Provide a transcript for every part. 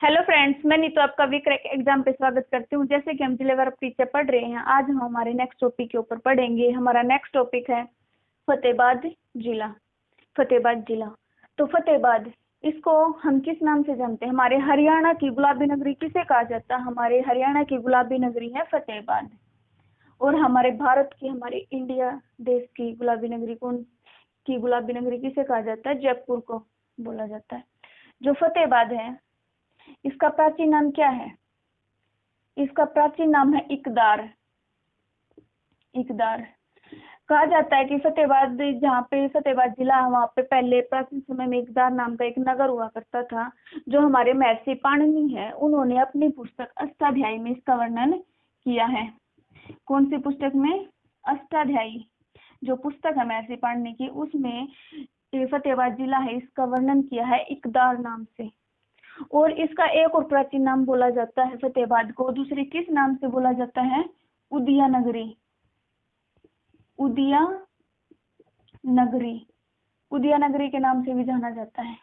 Hello friends, मैं नीतू आपका वीक्रैक exam पे स्वागत करती हूँ। जैसे कि हम जिलेवर टीचर पढ़ रहे हैं, आज हम हमारे नेक्स्ट टॉपिक के ऊपर पढ़ेंगे। हमारा नेक्स्ट टॉपिक है फतेहाबाद जिला। फतेहाबाद जिला, तो फतेहाबाद, इसको हम किस नाम से जानते हैं? हमारे हरियाणा की गुलाबी नगरी किसे कहा जाता है? हमारे हरियाणा की गुलाबी नगरी है फतेहाबाद। और हमारे भारत की, हमारे इंडिया देश की गुलाबी नगरी कौन की गुलाबी नगरी किसे कहा जाता है? जयपुर को बोला जाता है। जो फतेहाबाद है, इसका प्राचीन नाम क्या है? इसका प्राचीन नाम है इकदार। इकदार कहा जाता है कि फतेहाबाद, जहाँ पे फतेहाबाद जिला है, वहाँ पे पहले प्राचीन समय में इकदार नाम का एक नगर हुआ करता था। जो हमारे महर्षि पाणिनि है, उन्होंने अपनी पुस्तक अष्टाध्यायी में इसका वर्णन किया है। कौन सी पुस्तक में? अष्टाध्यायी जो पुस्तक है महर्षि पाणिनि की, उसमें फतेहाबाद जिला है, इसका वर्णन किया है इकदार नाम से। और इसका एक और प्राचीन नाम बोला जाता है फतेहाबाद को, दूसरे किस नाम से बोला जाता है? उदिया नगरी। उदिया नगरी, उदिया नगरी के नाम से भी जाना जाता है।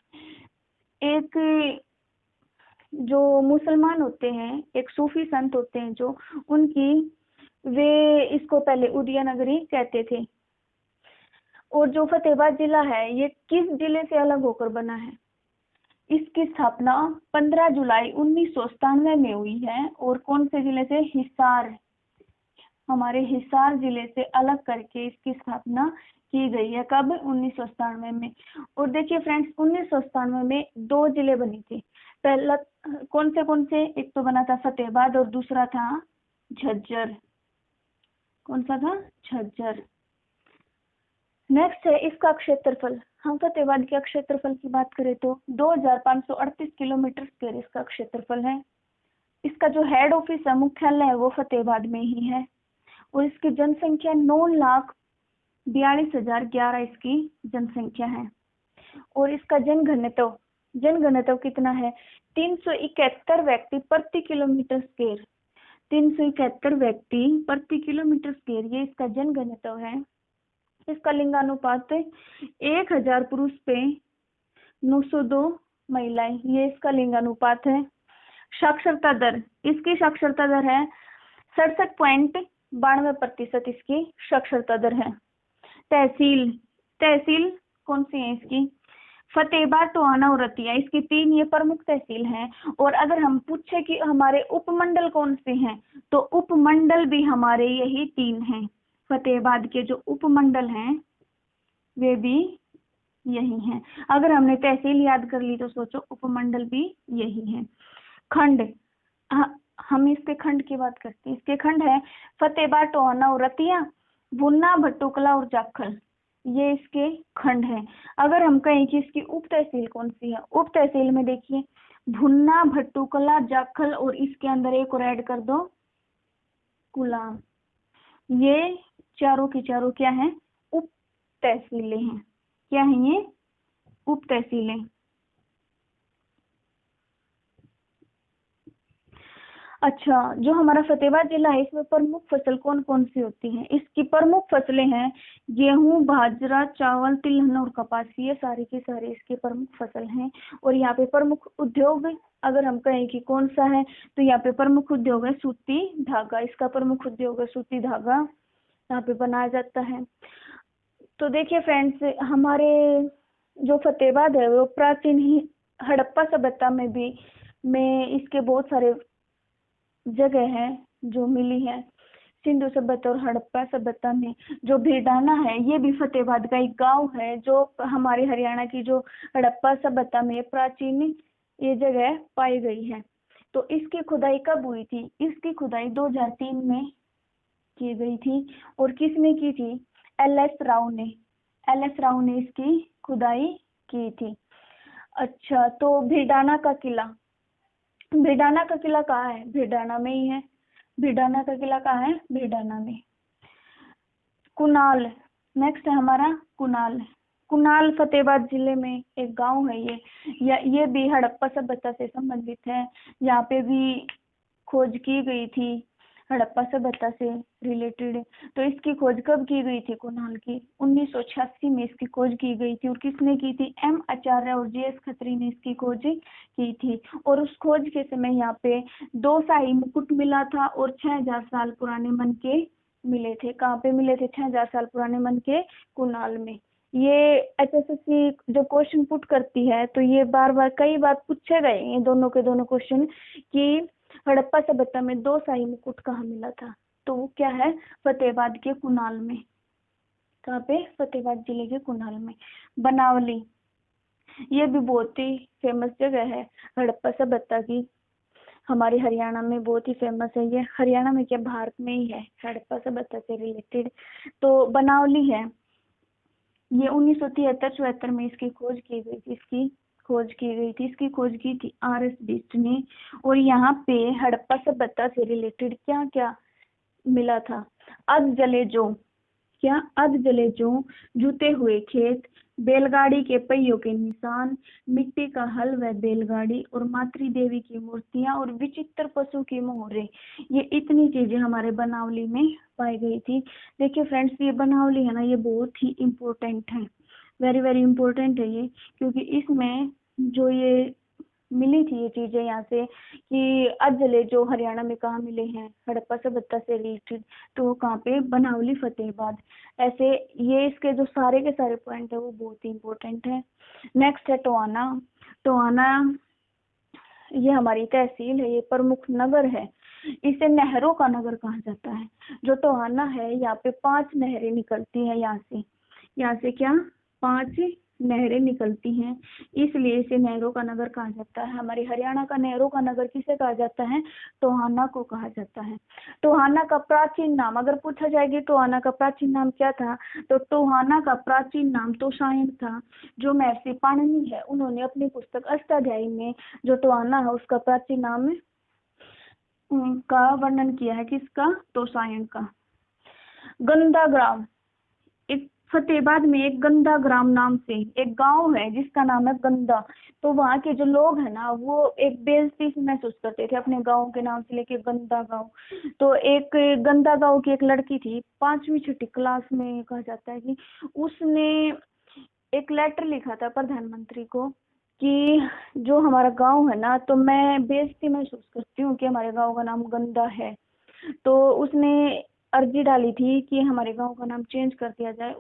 एक जो मुसलमान होते हैं, एक सूफी संत होते हैं जो, उनकी, वे इसको पहले उदिया नगरी कहते थे। और जो फतेहाबाद जिला है, ये किस जिले से अलग होकर बना है? इसकी स्थापना 15 जुलाई 1997 में हुई है। और कौन से जिले से? हिसार, हमारे हिसार जिले से अलग करके इसकी स्थापना की गई है। कब? 1997 में। और देखिए फ्रेंड्स, 1997 में दो जिले बनी थी। पहला कौन से? एक तो बना था फतेहाबाद और दूसरा था झज्जर। कौन सा था? झज्जर। नेक्स्ट है इसका क्षेत्रफल। हम फतेहाबाद के क्षेत्रफल की बात करें तो 2538 किलोमीटर स्क्वायर इसका क्षेत्रफल है। इसका जो हेड ऑफिस है, मुख्यालय है, वो फतेहाबाद में ही है। और इसकी जनसंख्या 9,42,011 इसकी जनसंख्या है। और इसका जनघनत्व कितना है? 371 व्यक्ति प्रति किलोमीटर स्क्वायर। 371 व्यक्ति प्रति किलोमीटर स्क्वायर, ये इसका जनघनत्व है। इसका लिंगानुपात 1000 पुरुष पे 902 महिलाएं, ये इसका लिंगानुपात है। साक्षरता दर, इसकी साक्षरता दर है 67.92% इसकी साक्षरता दर है। तहसील कौन सी है इसकी? फतेहाबाद, टोहाना और रतिया, इसकी 3 ये प्रमुख तहसील हैं। और अगर हम पूछे कि हमारे उपमंडल कौन से हैं, तो उपमंडल भी हमारे यही 3 हैं। फतेहाबाद के जो उपमंडल हैं वे भी यही हैं। अगर हमने तहसील याद कर ली तो सोचो उपमंडल भी यही है। खंड, हम इसके खंड की बात करते हैं। इसके खंड है फतेहाबाद, टोहाना और रतिया, भुन्ना, भट्टुकला और जाखल, ये इसके खंड हैं। अगर हम कहें कि इसकी उप तहसील कौन सी है, उप तहसील में देखिए भुन्ना, भट्टुकला, जाखल और इसके अंदर एक और ऐड कर दो, कुलाम। ये चारों की चारों क्या है? उप तहसीलें हैं। क्या है ये? उप तहसीलें। अच्छा, जो हमारा फतेहाबाद जिला है, इसमें प्रमुख फसल कौन कौन सी होती हैं? इसकी प्रमुख फसलें हैं गेहूं, बाजरा, चावल, तिलहन और कपास, ये सारी की सारी इसकी प्रमुख फसल हैं। और यहाँ पे प्रमुख उद्योग, अगर हम कहें कि कौन सा है, तो यहाँ पे प्रमुख उद्योग है सूती धागा। इसका प्रमुख उद्योग है सूती धागा, यहाँ पे बनाया जाता है। तो देखिए फ्रेंड्स, हमारे जो फतेहाबाद है, वो प्राचीन ही हड़प्पा सभ्यता में भी इसके बहुत सारे जगह है जो मिली है। सिंधु सभ्यता और हड़प्पा सभ्यता में जो भीडाना है, ये भी फतेहाबाद का एक गांव है, जो हमारे हरियाणा की जो हड़प्पा सभ्यता में प्राचीन ये जगह पाई गई है। तो इसकी खुदाई कब हुई थी? इसकी खुदाई 2003 में की गई थी। और किसने की थी? एल.एस. राव ने। एल.एस. राव ने इसकी खुदाई की थी। अच्छा, तो भीडाना का किला, भिडाना का किला कहाँ है? भिडाना में ही है। भिडाना का किला कहाँ है? भिडाना में। कुनाल, नेक्स्ट है हमारा कुनाल। कुनाल फतेहाबाद जिले में एक गांव है ये भी हड़प्पा सभ्यता से संबंधित है। यहाँ पे भी खोज की गई थी। हड़प्पा सभ्यता से रिलेटेड। तो इसकी खोज कब की गई थी कुणाल की? 1986 में इसकी खोज की गई थी। और किसने की थी? एम आचार्य और जीएस खत्री ने इसकी खोज की थी। और उस खोज के समय यहाँ पे 2 शाही मुकुट मिला था और 6000 साल पुराने मन के मिले थे। कहाँ पे मिले थे? 6000 साल पुराने मन के कुणाल में। ये एचएसएससी जो क्वेश्चन पुट करती है तो ये बार बार कई बार पूछे गए ये दोनों के दोनों क्वेश्चन कि हड़प्पा सभ्यता में 2 शाही मुकुट कहाँ मिला था? तो वो क्या है? फतेहाबाद के कुणाल में। कहाँ पे? फतेहाबाद जिले के कुणाल में। बनावली, ये भी बहुत ही फेमस जगह है हड़प्पा सभ्यता की। हमारे हरियाणा में बहुत ही फेमस है ये। हरियाणा में क्या, भारत में ही है हड़प्पा सभ्यता से रिलेटेड। तो बनावली है। ये 1973-74 में इसकी खोज की गई थी। इसकी खोज की थी आर.एस. बिष्ट ने। और यहाँ पे हड़प्पा सभ्यता से रिलेटेड क्या क्या मिला था? अध जले जो, क्या? अध जले जो, जूते हुए खेत, बैलगाड़ी के पहियों के निशान, मिट्टी का हल व बैलगाड़ी, और मातृ देवी की मूर्तियां और विचित्र पशु की मोहरे। ये इतनी चीजें हमारे बनावली में पाई गई थी। देखिए फ्रेंड्स, ये बनावली है ना, ये बहुत ही इम्पोर्टेंट है, वेरी वेरी इम्पोर्टेंट है ये। क्योंकि इसमें जो ये मिली थी ये चीजें यहाँ से कि अजले जो हरियाणा में कहाँ मिले हैं हड़प्पा सभ्यता से रिलेटेड, तो वो कहाँ पे? बनावली, फतेहाबाद। ऐसे ये इसके जो सारे के सारे पॉइंट है वो बहुत ही इम्पोर्टेंट है। नेक्स्ट है टोहाना। टोहाना ये हमारी तहसील है, ये प्रमुख नगर है। इसे नहरों का नगर कहा जाता है। जो टोहाना है यहाँ पे 5 नहरें निकलती हैं यहाँ से क्या? 5 नहरें निकलती हैं, इसलिए इसे नहरों का नगर कहा जाता है। हमारे हरियाणा का नहरों का नगर किसे कहा जाता है? टोहाना को कहा जाता है। टोहाना का प्राचीन नाम अगर पूछा जाए कि टोहाना का प्राचीन नाम क्या था, तो टोहाना का प्राचीन नाम तोशायन था। जो महर्षि पाणिनि है उन्होंने अपनी पुस्तक अष्टाध्यायी में जो टोहाना है उसका प्राचीन नाम का वर्णन किया है। किसका? तोशायन का। गंदा ग्राम, एक फतेहाबाद में एक गंदा ग्राम नाम से एक गांव है जिसका नाम है गंदा। तो वहाँ के जो लोग हैं ना वो एक बेइज्जती सी महसूस करते थे अपने गांव के नाम से लेके गंदा गांव। तो एक गंदा गांव की एक लड़की थी 5वीं-6ठी क्लास में, कहा जाता है कि उसने एक लेटर लिखा था प्रधानमंत्री को कि जो हमारा गांव है ना, तो मैं बेइज्जती महसूस करती हूँ कि हमारे गांव का नाम गंदा है। तो उसने अर्जी डाली थी कि हमारे गांव का नाम चेंज कर दिया जाए।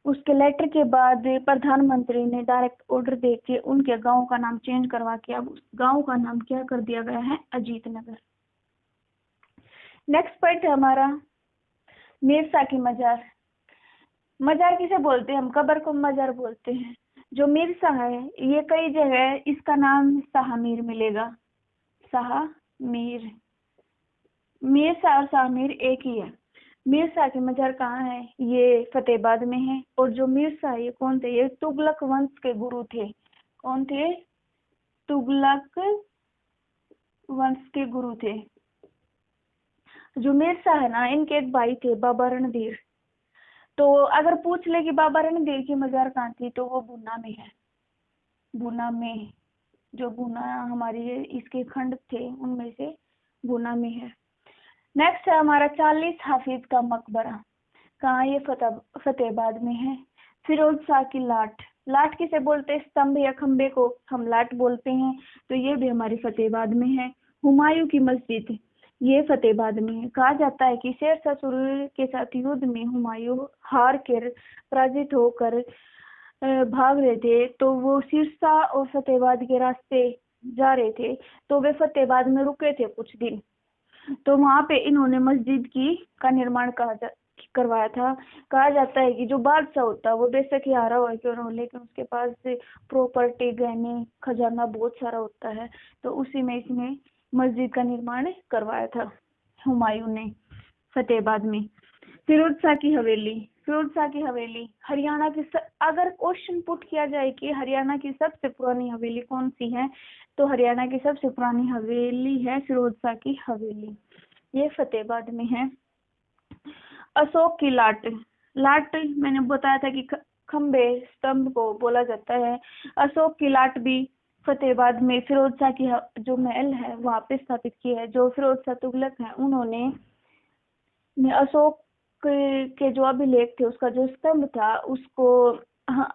उसके लेटर के बाद प्रधानमंत्री ने डायरेक्ट ऑर्डर देके उनके गांव का नाम चेंज करवा के अब उस गांव का नाम क्या कर दिया गया है? अजीत नगर। नेक्स्ट पॉइंट है हमारा मिर्सा की मजार। मजार किसे बोलते हैं? हम कब्र को मजार बोलते हैं। जो मिर्सा है ये कई जगह इसका नाम शाहमीर मिलेगा। शाहमीर, मिर्सा और शाहमीर एक ही है। मिर्सा की मजार कहाँ है? ये फतेहाबाद में है। और जो मिर्सा है ये कौन थे? ये तुगलक वंश के गुरु थे। कौन थे? तुगलक वंश के गुरु थे। जो मिर्सा है ना, इनके एक भाई थे बाबा रणधीर। तो अगर पूछ ले कि बाबा रणधीर की मजार कहाँ थी, तो वो भुना में है। भुना में, जो भुना हमारी इसके खंड थे उनमें से भुना में है। नेक्स्ट है हमारा 40 हाफिज का मकबरा। कहाँ? ये फतेहाबाद में है। फिरोज शाह की लाट। लाट किसे बोलते हैं? स्तंभ या खंबे को हम लाट बोलते हैं। तो ये भी हमारी फतेहाबाद में है। हुमायूं की मस्जिद, ये फतेहाबाद में है। कहा जाता है कि शेरशाह सूरी के साथ युद्ध में हुमायूं हार कर पराजित होकर भाग रहे थे। तो वो सिरसा और फतेहाबाद के रास्ते जा रहे थे। तो वे फतेहाबाद में रुके थे कुछ दिन। तो वहां पे इन्होंने मस्जिद की का निर्माण करवाया था। कहा जाता है कि जो बादशाह होता है वो बेशक ही हारा हुआ क्यों ना हो, लेकिन उसके पास प्रॉपर्टी, गहने, खजाना बहुत सारा होता है। तो उसी में इसने मस्जिद का निर्माण करवाया था हुमायूं ने फतेहाबाद में। फिरोज शाह की हवेली। फिरोज शाह की हवेली हरियाणा की अगर क्वेश्चन पुट किया जाए कि हरियाणा की सबसे पुरानी हवेली कौन सी है, तो हरियाणा की सबसे पुरानी हवेली है फिरोज शाह की हवेली। ये फतेहाबाद में है। अशोक की लाट। लाट मैंने बताया था कि खंबे, स्तंभ को बोला जाता है। अशोक की लाट भी फतेहाबाद में फिरोज शाह की जो महल है वहाँ पे स्थापित की है। जो फिरोज शाह तुगलक है उन्होंने अशोक के जो अभिलेख थे उसका जो स्तंभ था उसको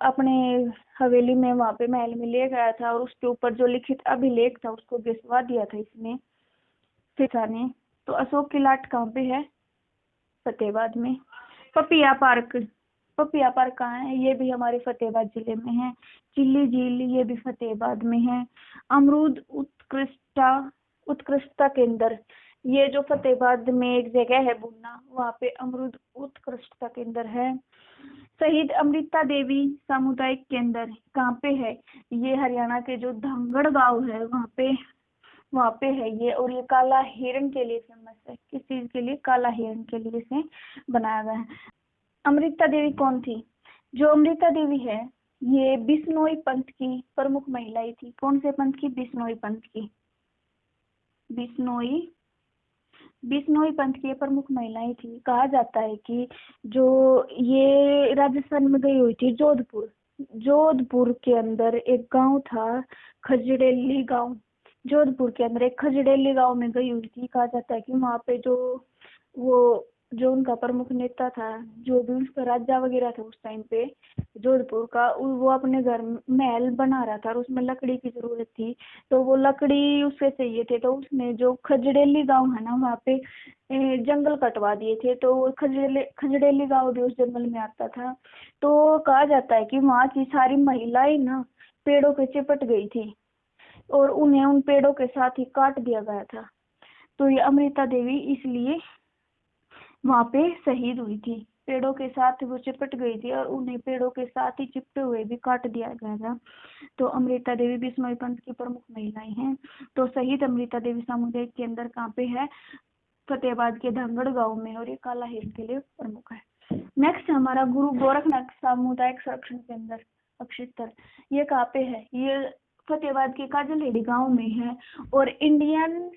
अपने हवेली में वहाँ पे महल में ले गया था और उसके ऊपर जो लिखित अभिलेख था उसको गिरवा दिया था इसने फिजा ने। तो अशोक की लाट कहाँ पे है? फतेहाबाद में। पपिया पार्क, पपिया पार्क कहाँ है? ये भी हमारे फतेहाबाद जिले में है। चिल्ली झील ये भी फतेहाबाद में है। अमरूद उत्कृष्टता केंद्र, ये जो फतेहाबाद में एक जगह है बुन्ना, वहाँ पे अमरूद उत्कृष्टता केंद्र है। शहीद अमृता देवी सामुदायिक केंद्र कहाँ पे है? ये हरियाणा के जो धंगड़ गांव है वहाँ पे है ये। और ये काला हिरण के लिए फेमस है। किस चीज के लिए? काला हिरण के लिए इसे बनाया गया है। अमृता देवी कौन थी? जो अमृता देवी है ये बिश्नोई पंथ की प्रमुख महिलाएं थी। कौन से पंथ की? बिश्नोई पंथ की। बिश्नोई बिश्नोई पंथ की ये प्रमुख महिलाएं थी। कहा जाता है कि जो ये राजस्थान में गई हुई थी जोधपुर, जोधपुर के अंदर एक गांव था खजड़ेली गांव। जोधपुर के अंदर एक खजड़ेली गांव में गई हुई थी। कहा जाता है कि वहां पे वो जो उनका प्रमुख नेता था, जो भी उसका राजा वगैरह था उस टाइम पे जोधपुर का, वो अपने घर महल बना रहा था और उसमें लकड़ी की जरूरत थी। तो वो लकड़ी उसे चाहिए थे तो उसने जो खजड़ेली गांव है ना वहाँ पे जंगल कटवा दिए थे। तो वो खजड़ेली गांव भी उस जंगल में आता था। तो कहा जाता है कि वहाँ की सारी महिलाएं ना पेड़ों पे चिपट गई थी और उन्हें उन पेड़ों के साथ ही काट दिया गया था। तो ये अमृता देवी इसलिए वहां पे शहीद हुई थी। पेड़ों के साथ वो चिपट गई थी और उन्हें पेड़ों के साथ ही चिपटे हुए भी काट दिया गया था। तो अमृता देवी बिश्नोई पंथ की प्रमुख महिलाएं हैं। तो शहीद अमृता देवी सामुदायिक केंद्र कहाँ पे है? फतेहाबाद के धंगड़ गांव में। और ये काला हिरण के लिए प्रमुख है। नेक्स्ट हमारा गुरु गोरखनाथ सामुदायिक संरक्षण केंद्र अक्षितर, ये कहाँ पे है? ये फतेहाबाद के काजलहेड़ी गांव में है। और इंडियन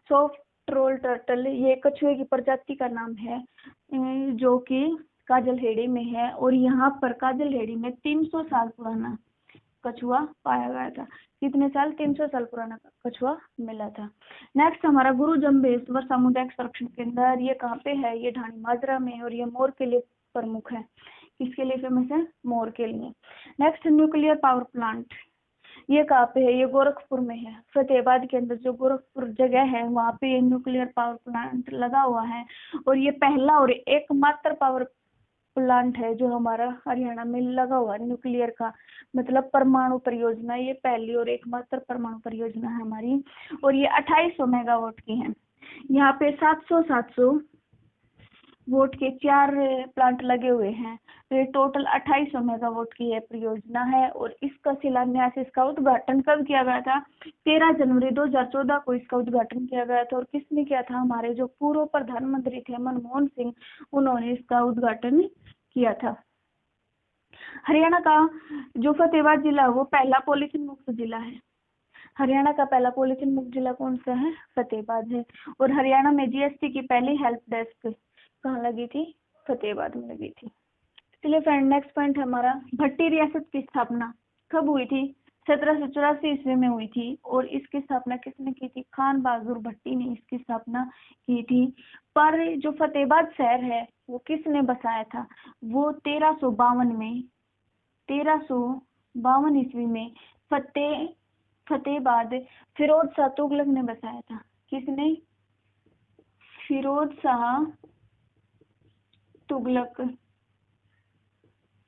सॉफ्ट रोल टर्टल ये कछुए की प्रजाति का नाम है जो कि काजलहेड़ी में है। और यहाँ पर काजलहेड़ी में 300 साल पुराना कछुआ पाया गया था। कितने साल? 300 साल पुराना कछुआ मिला था। नेक्स्ट हमारा गुरु जम्बेश्वर सामुदायिक संरक्षण केंद्र, ये कहाँ पे है? ये ढाणी माजरा में। और ये मोर के लिए प्रमुख है। किसके लिए फेमस है? मोर के लिए। नेक्स्ट न्यूक्लियर पावर प्लांट, ये कहाँ पे है? ये गोरखपुर में है। फतेहाबाद के अंदर जो गोरखपुर जगह है वहाँ पे ये न्यूक्लियर पावर प्लांट लगा हुआ है। और ये पहला और एकमात्र पावर प्लांट है जो हमारा हरियाणा में लगा हुआ है न्यूक्लियर का, मतलब परमाणु परियोजना। ये पहली और एकमात्र परमाणु परियोजना है हमारी। और ये 2800 मेगावाट की है। यहाँ पे 700 वोट के 4 प्लांट लगे हुए हैं। तो ये टोटल 2800 मेगावाट की ये परियोजना है। और इसका शिलान्यास, इसका उद्घाटन कब किया गया था? 13 जनवरी 2014 को इसका उद्घाटन किया गया था। और किसने किया था? हमारे जो पूर्व प्रधानमंत्री थे मनमोहन सिंह, उन्होंने इसका उद्घाटन किया था। हरियाणा का जो फतेहाबाद जिला है वो पहला पॉलीथीन मुक्त जिला है। हरियाणा का पहला पॉलीथीन मुक्त जिला कौन सा है? फतेहाबाद है। और हरियाणा में जीएसटी की पहली हेल्प डेस्क कहाँ लगी थी? फतेहाबाद में लगी थी। चलिए फ्रेंड, नेक्स्ट पॉइंट हमारा भट्टी रियासत की स्थापना कब हुई थी? 1784 ईस्वी में हुई थी। और इसकी स्थापना किसने की थी? खान बहादुर भट्टी ने इसकी स्थापना की थी। पर जो फतेहाबाद शहर है वो किसने बसाया था? वो 1352 ईस्वी में फतेहाबाद फिरोज शाह तुगलक ने बसाया था। किसने? फिरोज शाह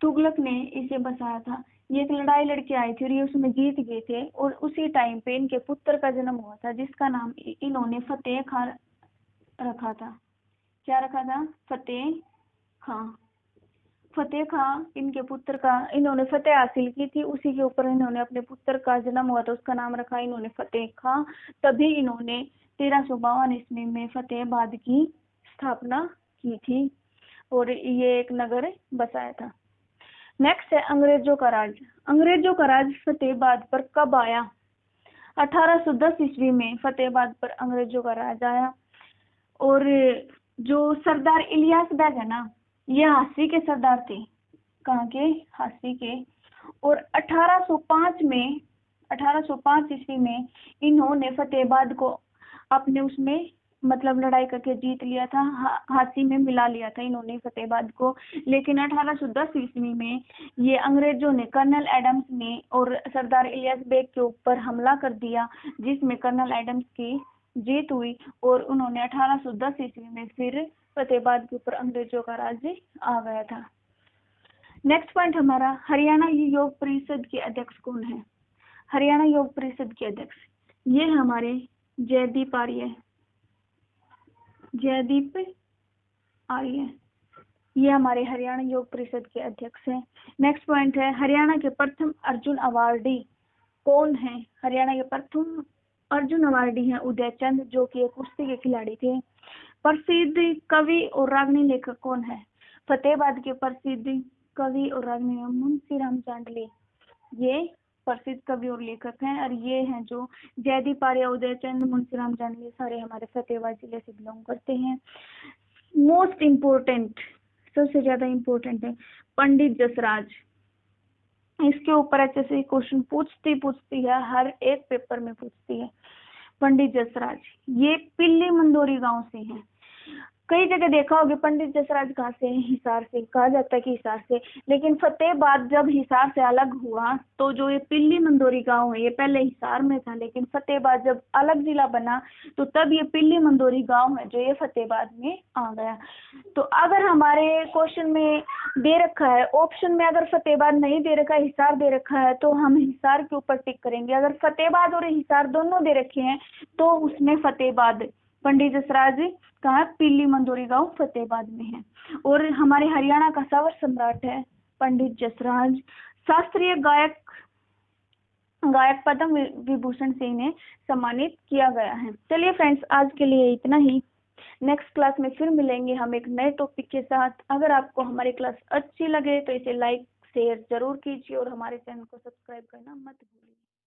तुगलक ने इसे बसाया था। ये एक लड़ाई लड़के आए थे और ये उसमें जीत गए थे। और उसी टाइम पे इनके पुत्र का जन्म हुआ था जिसका नाम इन्होंने फतेह खां रखा था। क्या रखा था? फतेह खां। फतेह खां इनके पुत्र का, इन्होंने फतेह हासिल की थी, उसी के ऊपर इन्होंने अपने पुत्र का जन्म हुआ था उसका नाम रखा इन्होंने फतेह खां। तभी इन्होंने 1352 ईस्वी में फतेहाबाद की स्थापना की थी और ये एक नगर बसाया था। नेक्स्ट है अंग्रेजों का राज। अंग्रेजों का राज फतेहाबाद पर कब आया? 1810 ईस्वी में फतेहाबाद पर अंग्रेजों का राज आया। और जो सरदार इलियास बेग है ना, ये हांसी के सरदार थे। कहाँ के? हांसी के। और 1805 ईस्वी में इन्होंने फतेहाबाद को अपने उसमें मतलब लड़ाई करके जीत लिया था, हाथी में मिला लिया था इन्होंने फतेहाबाद को। लेकिन 1810 ईस्वी में ये अंग्रेजों ने, कर्नल एडम्स ने और सरदार इलियास बेग के ऊपर हमला कर दिया, जिसमें कर्नल एडम्स की जीत हुई और उन्होंने 1810 ईस्वी में फिर फतेहाबाद के ऊपर अंग्रेजों का राज्य आ गया था। नेक्स्ट पॉइंट हमारा, हरियाणा योग परिषद के अध्यक्ष कौन है? हरियाणा योग परिषद के अध्यक्ष ये हमारे जयदीप आर्य, ये हमारे हरियाणा योग परिषद के अध्यक्ष हैं। नेक्स्ट पॉइंट है, हरियाणा के प्रथम अर्जुन अवार्डी कौन है? हरियाणा के प्रथम अर्जुन अवार्डी हैं उदयचंद, जो कि एक कुश्ती के खिलाड़ी थे। प्रसिद्ध कवि और रागनी लेखक कौन है? फतेहाबाद के प्रसिद्ध कवि और रागनी मुंशी राम चांडले, ये प्रसिद्ध कवि और लेखक हैं। और ये हैं जो जयदीप आर्य, उदयचंद, मुंशी राम चांडले, सारे हमारे फतेहाबाद जिले से बिलोंग करते हैं। मोस्ट इम्पोर्टेंट, सबसे ज्यादा इम्पोर्टेंट है पंडित जसराज। इसके ऊपर अच्छे से क्वेश्चन पूछती है, हर एक पेपर में पूछती है। पंडित जसराज ये पिल्ली मंदोरी गांव से हैं। कई जगह देखा होगा पंडित जसराज कहाँ से है? हिसार से, कहा जाता है कि हिसार से। लेकिन फतेहाबाद जब हिसार से अलग हुआ तो जो ये पिल्ली मंदोरी गांव है ये पहले हिसार में था, लेकिन फतेहाबाद जब अलग जिला बना तो तब ये पिल्ली मंदोरी गांव है जो ये फतेहाबाद में आ गया। तो अगर हमारे क्वेश्चन में दे रखा है, ऑप्शन में अगर फतेहाबाद नहीं दे रखा है, हिसार दे रखा है, तो हम हिसार के ऊपर टिक करेंगे। अगर फतेहाबाद और हिसार दोनों दे रखे हैं तो उसमें फतेहाबाद, पंडित जसराज कहाँ? पिल्ली मंदोरी गांव फतेहाबाद में है। और हमारे हरियाणा का सवर सम्राट है पंडित जसराज। शास्त्रीय गायक पद्म विभूषण से इन्हें सम्मानित किया गया है। चलिए फ्रेंड्स, आज के लिए इतना ही। नेक्स्ट क्लास में फिर मिलेंगे हम एक नए टॉपिक के साथ। अगर आपको हमारी क्लास अच्छी लगे तो इसे लाइक शेयर जरूर कीजिए और हमारे चैनल को सब्सक्राइब करना मत भूलिए।